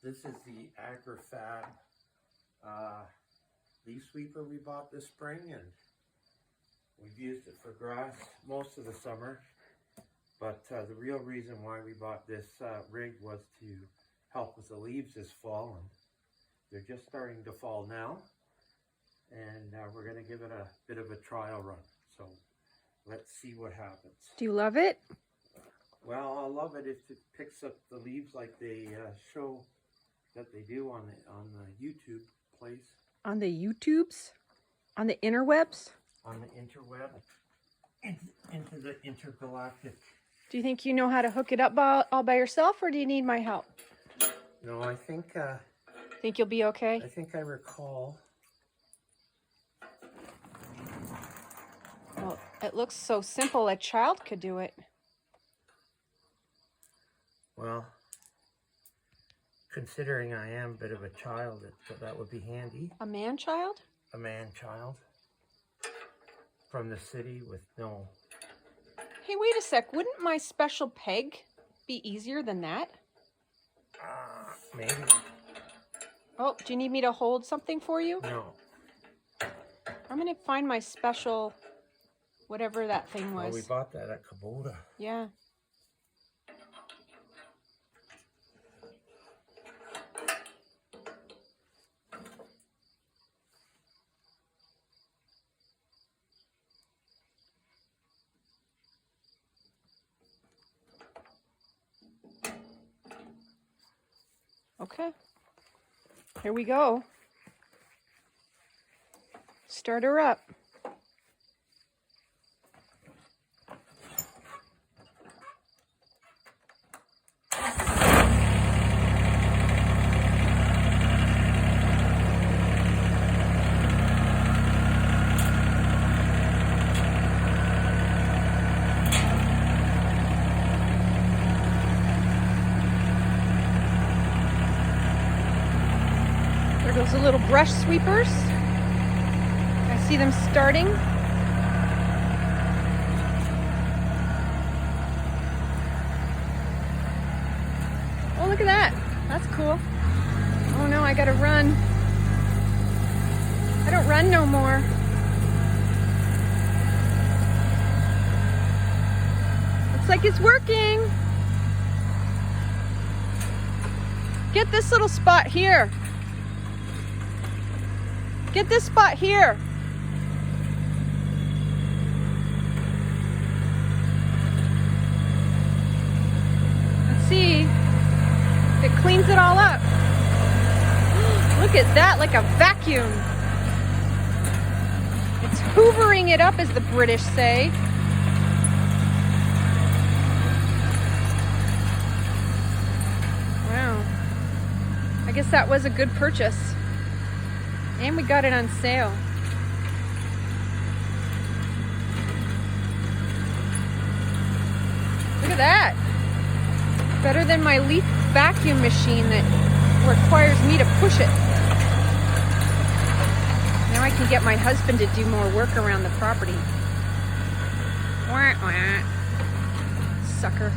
This is the Agri-fab leaf sweeper we bought this spring, and we've used it for grass most of the summer. But the real reason why we bought this rig was to help with the leaves this fall, and they're just starting to fall now. And we're going to give it a bit of a trial run. So let's see what happens. Do you love it? Well, I love it if it picks up the leaves like they show that they do on the YouTube place. On the YouTubes? On the interwebs? On the interweb. Into the intergalactic. Do you think you know how to hook it up all by yourself, or do you need my help? No, I think... Think you'll be okay? I think I recall. Well, it looks so simple, a child could do it. Well, considering I am a bit of a child, that would be handy. A man-child? A man-child. From the city with no... Hey, wait a sec. Wouldn't my special peg be easier than that? Maybe. Oh, do you need me to hold something for you? No. I'm going to find my special, whatever that thing was. Well, we bought that at Kubota. Yeah. Okay, here we go. Start her up. Those are little brush sweepers. I see them starting. Oh, look at that. That's cool. Oh no, I gotta run. I don't run no more. Looks like it's working. Get this little spot here. Get this spot here. Let's see. It cleans it all up. Look at that, like a vacuum. It's hoovering it up, as the British say. Wow. I guess that was a good purchase. And we got it on sale. Look at that. Better than my leaf vacuum machine that requires me to push it. Now I can get my husband to do more work around the property. Wah, wah. Sucker.